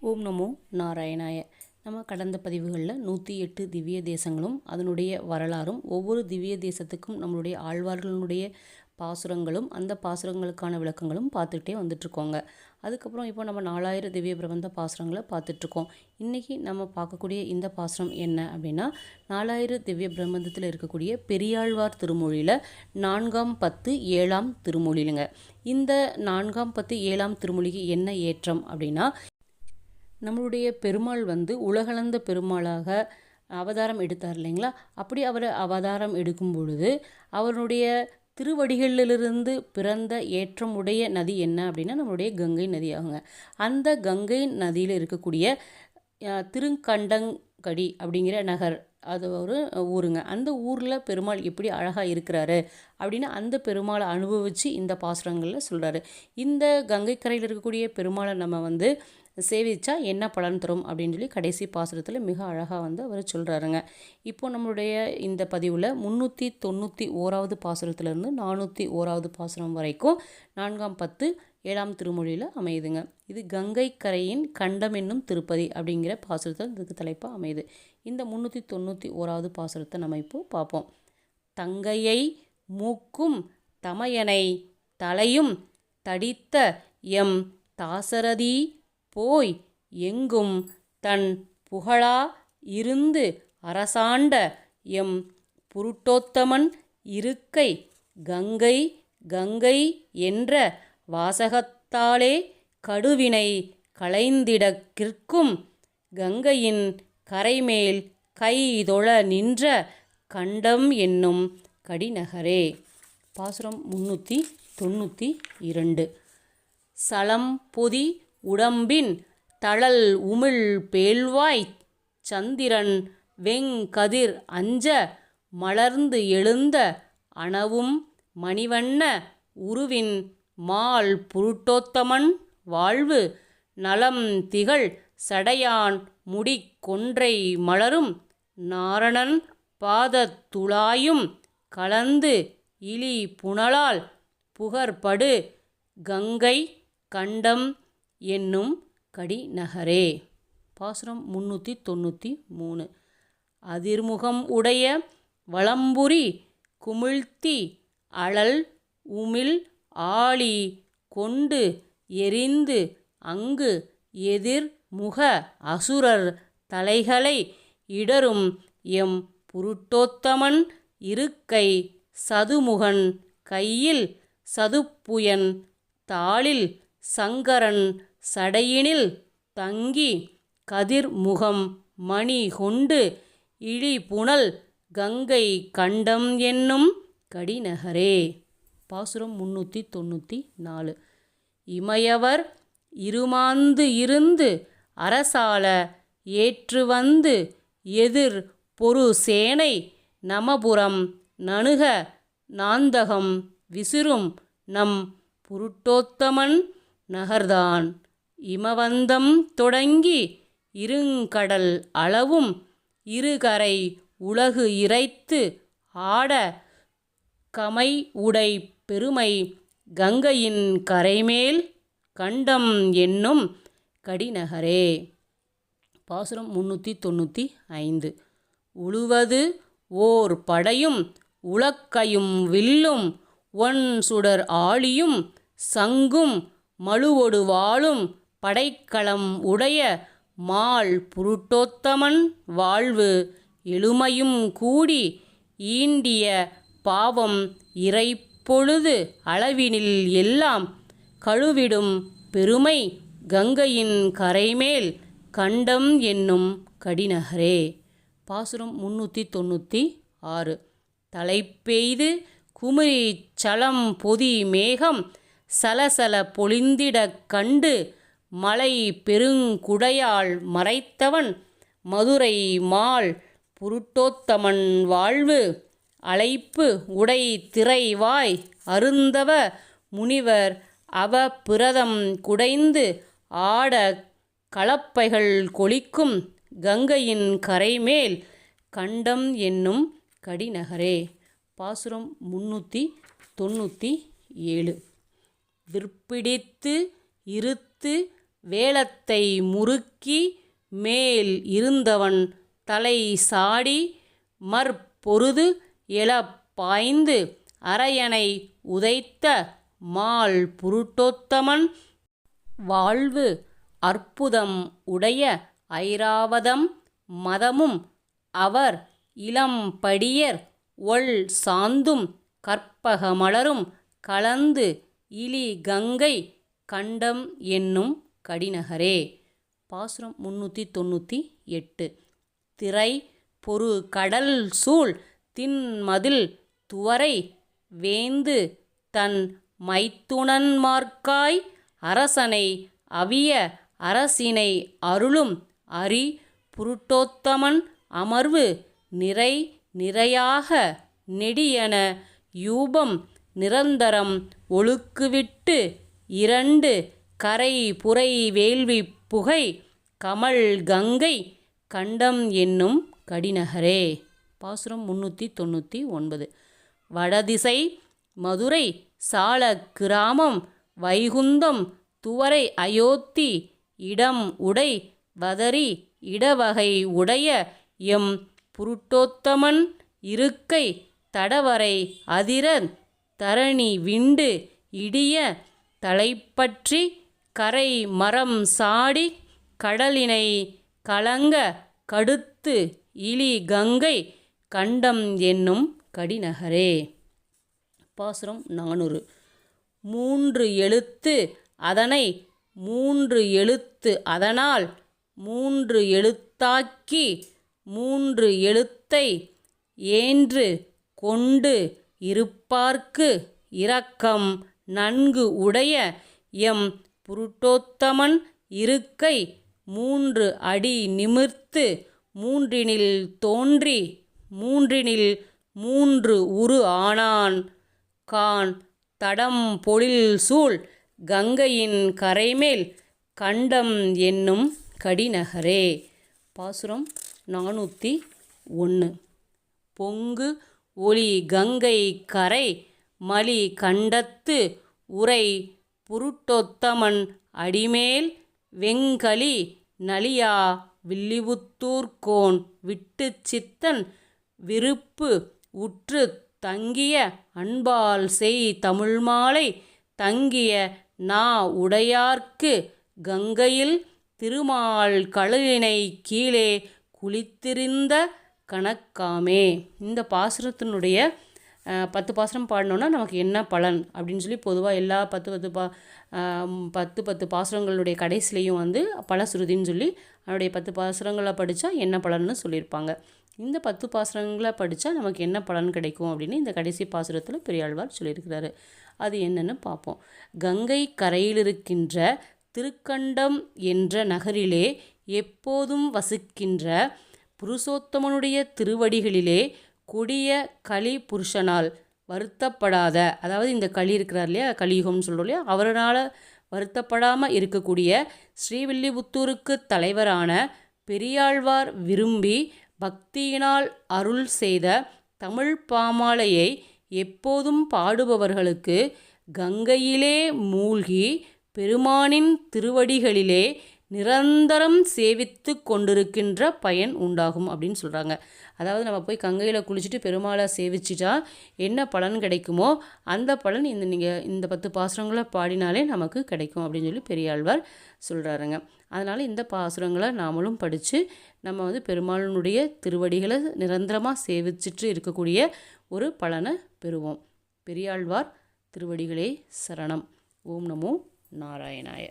ஓம் நமோ நாராயணாய. நம்ம கடந்த பதிவுகளில் 108 திவ்ய தேசங்களும் அதனுடைய வரலாறும் ஒவ்வொரு திவ்ய தேசத்துக்கும் நம்மளுடைய ஆழ்வார்களுடைய பாசுரங்களும் அந்த பாசுரங்களுக்கான விளக்கங்களும் பார்த்துக்கிட்டே வந்துட்ருக்கோங்க. அதுக்கப்புறம் இப்போ நம்ம 4000 திவ்ய பிரபந்த பாசுரங்களை பார்த்துட்ருக்கோம். இன்றைக்கி நம்ம பார்க்கக்கூடிய இந்த பாசுரம் என்ன அப்படின்னா, 4000 திவ்ய பிரபந்தத்தில் இருக்கக்கூடிய பெரியாழ்வார் திருமொழியில் 4ஆம் பத்து 7ஆம் திருமொழிலுங்க. இந்த 4ஆம் பத்து 7ஆம் திருமொழிக்கு என்ன ஏற்றம் அப்படின்னா, நம்மளுடைய பெருமாள் உலகளந்த பெருமாளாக அவதாரம் எடுத்தார் இல்லைங்களா. அப்படி அவர் அவதாரம் எடுக்கும் பொழுது அவருடைய திருவடிகளிலிருந்து பிறந்த ஏற்றமுடைய நதி என்ன அப்படின்னா நம்மளுடைய கங்கை நதி ஆகுங்க. அந்த கங்கை நதியில் இருக்கக்கூடிய திருக்கண்டங்கடி அப்படிங்கிற நகர், அது ஒரு ஊருங்க. அந்த ஊரில் பெருமாள் எப்படி அழகாக இருக்கிறாரு அப்படின்னு அந்த பெருமாளை அனுபவித்து இந்த பாசுரங்களில் சொல்கிறாரு. இந்த கங்கை கரையில் இருக்கக்கூடிய பெருமாளை நம்ம சேவிச்சா என்ன பலன் தரும் அப்படின்னு சொல்லி கடைசி பாசுரத்தில் மிக அழகாக அவர் சொல்கிறாருங்க. இப்போ நம்மளுடைய இந்த பதிவில் 391வது பாசுரத்துலேருந்து 401வது பாசுரம் வரைக்கும் 4ஆம் பத்து 7ஆம் திருமொழியில் அமையுதுங்க. இது கங்கை கரையின் கண்டம் என்னும் திருப்பதி அப்படிங்கிற பாசுரத்தில் இதுக்கு தலைப்பாக அமையுது. இந்த 391வது பாசுரத்தை நம்ம இப்போது பார்ப்போம். தங்கையை மூக்கும் தமையனை தலையும் தடித்த எம் தாசரதி போய் எங்கும் தன் புகழா இருந்து அரசாண்ட எம் புருட்டோத்தமன் இருக்கை கங்கை கங்கை என்ற வாசகத்தாலே கடுவினை களைந்திடக்கிற்கும் கங்கையின் கரைமேல் கைதொழ நின்ற கண்டம் என்னும் கடிநகரே. பாசுரம் 392. சலம் பொதி உடம்பின் தழல் உமிழ் பேழ்வாய்ச் சந்திரன் வெங்கதிர் அஞ்ச மலர்ந்து எழுந்த அணவும் மணிவண்ண உருவின் மால் புருட்டோத்தமன் வாழ்வு நலம் திகழ் சடையான் முடி கொன்றை மலரும் நாரணன் பாதத்துழாயும் கலந்து இலி புனலால் புகர்படு கங்கை கண்டம் என்னும் கடிநகரே. பாசுரம் 393. அதிர்முகம் உடைய வலம்புரி குமிழ்த்தி அழல் உமிழ் ஆழி கொண்டு எரிந்து அங்கு எதிர்முக அசுரர் தலைகளை இடரும் எம் புருட்டோத்தமன் இருக்கை சதுமுகன் கையில் சதுப்புயன் தாளில் சங்கரன் சடையினில் தங்கி கதிர்முகம் மணி கொண்டு இழிபுனல் கங்கை கண்டம் என்னும் கடிநகரே. பாசுரம் 394. இமையவர் இருமாந்து இருந்து அரசால ஏற்று வந்து எதிர் பொரு சேனை நமபுரம் நணுக நாந்தகம் விசிறும் நம் புருட்டோத்தமன் நகர்தான் இமவந்தம் தொடங்கி இருங்கடல் அளவும் இருகரை உலகு இறைத்து ஆட கமை உடை பெருமை கங்கையின் கரைமேல் கண்டம் என்னும் கடிநகரே. பாசுரம் 395. உழுவது ஓர் படையும் உலக்கையும் வில்லும் ஒன் சுடர் ஆழியும் சங்கும் மழுவொடு வாளும் படைக்களம் உடைய மால் புருட்டோத்தமன் வாழ்வு எழுமையும் கூடி ஈண்டிய பாவம் இறைப்பொழுது அளவினில் எல்லாம் கழுவிடும் பெருமை கங்கையின் கரைமேல் கண்டம் என்னும் கடிநகரே. பாசுரம் 396. தலைப்பெய்து குமிழி சலம் பொதி மேகம் சலசல பொழிந்திடக் கண்டு மலை பெருங்குடையால் மறைத்தவன் மதுரை மால் புருட்டோத்தமன் வாழ்வு அழைப்பு உடை திரைவாய் அருந்தவ முனிவர் அவ பிரதம் குடைந்து ஆட களப்பைகள் கொளிக்கும் கங்கையின் கரைமேல் கண்டம் என்னும் கடிநகரே. பாசுரம் 397. விற்பிடித்து இருத்து வேலத்தை முறுக்கி மேல் இருந்தவன் தலை சாடி மற்பொருது எழப் பாய்ந்து அரையனை உதைத்த மால் புருட்டோத்தமன் வாழ்வு அற்புதம் உடைய ஐராவதம் மதமும் அவர் இளம்படியர் ஒள் சாந்தும் கற்பக மலரும் கலந்து இலி கங்கை கண்டம் என்னும் கடிநகரே. பாசுரம் 398. திரை பொரு கடல் சூழ் திண்மதில் துவரை வேந்து தன் மைத்துனன்மார்க்காய் அரசனை அவிய அரசினை அருளும் அரி புருட்டோத்தமன் அமர்வு நிறை நிறையாக நெடியன யூபம் நிரந்தரம் ஒழுக்குவிட்டு இரண்டு கரை புரை வேள்வி புகை கமல் கங்கை கண்டம் என்னும் கடிநகரே. பாசுரம் 399. வடதிசை மதுரை சால கிராமம் வைகுந்தம் துவரை அயோத்தி இடம் உடை வதரி இடவகை உடைய எம் புருட்டோத்தமன் இருக்கை தடவரை அதிர தரணி விண்டு இடிய தலைப்பற்றி கரை மரம் சாடி கடலினை கலங்க கடுத்து இலி கங்கை கண்டம் என்னும் கடிநகரே. பாசுரம் 400. மூன்று எழுத்து அதனை மூன்று எழுத்து அதனால் மூன்று எழுத்தாக்கி மூன்று எழுத்தை ஏன்று கொண்டு இருப்பார்க்கு இரக்கம் நன்கு உடைய எம் புருட்டோத்தமன் இருக்கை மூன்று அடி நிமிர்த்து மூன்றினில் தோன்றி மூன்றினில் மூன்று உரு ஆனான் கான் தடம் பொழில் சூழ் கங்கையின் கரைமேல் கண்டம் என்னும் கடிநகரே. பாசுரம் 401. பொங்கு ஒளி கங்கை கரை மலி கண்டத்து உரை புருட்டோத்தமன் அடிமேல் வெங்கலி நலியா வில்லிபுத்தூர்கோன் விட்டு சித்தன் விருப்பு உற்று தங்கிய அன்பால் செய் தமிழ்மாலை தங்கிய நா உடையார்க்கு கங்கையில் திருமால் கடலினை கீழே குளித்திருந்த கணக்காமே. இந்த பாசுரத்தினுடைய 10 பாசுரம் பாடினோன்னா நமக்கு என்ன பலன் அப்படின்னு சொல்லி பொதுவாக எல்லா 10 பாசுரங்களுடைய கடைசிலையும் வந்து பலசுருதின்னு சொல்லி அதனுடைய 10 பாசுரங்களை படித்தா என்ன பலன்னு சொல்லியிருப்பாங்க. இந்த 10 பாசுரங்களை படித்தா நமக்கு என்ன பலன் கிடைக்கும் அப்படின்னு இந்த கடைசி பாசுரத்தில் பெரியாழ்வார் சொல்லியிருக்கிறாரு. அது என்னன்னு பார்ப்போம். கங்கை கரையில் இருக்கின்ற திருக்கண்டம் என்ற நகரிலே எப்போதும் வசிக்கின்ற புருஷோத்தமனுடைய திருவடிகளிலே கொடிய கலி புருஷனால் வருத்தப்படாத, அதாவது இந்த களி இருக்கிறார் இல்லையா, கலியுகம்னு சொல்கிறோம் இல்லையா, அவரால் வருத்தப்படாமல் இருக்கக்கூடிய ஸ்ரீவில்லிபுத்தூருக்கு தலைவரான பெரியாழ்வார் விரும்பி பக்தியினால் அருள் செய்த தமிழ் பாமாலையை எப்போதும் பாடுபவர்களுக்கு கங்கையிலே மூழ்கி பெருமானின் திருவடிகளிலே நிரந்தரம் சேவித்து கொண்டிருக்கின்ற பயன் உண்டாகும் அப்படின்னு சொல்கிறாங்க. அதாவது நம்ம போய் கங்கையில் குளிச்சுட்டு பெருமாளை சேவிச்சிட்டா என்ன பலன் கிடைக்குமோ அந்த பலன் இந்த 10 பாசுரங்களை பாடினாலே நமக்கு கிடைக்கும் அப்படின்னு சொல்லி பெரியாழ்வார் சொல்கிறாருங்க. அதனால் இந்த பாசுரங்களை நாமளும் படித்து நம்ம வந்து பெருமாளினுடைய திருவடிகளை நிரந்தரமாக சேவிச்சிட்டு இருக்கக்கூடிய ஒரு பலனை பெறுவோம். பெரியாழ்வார் திருவடிகளே சரணம். ஓம் நமோ நாராயணாய.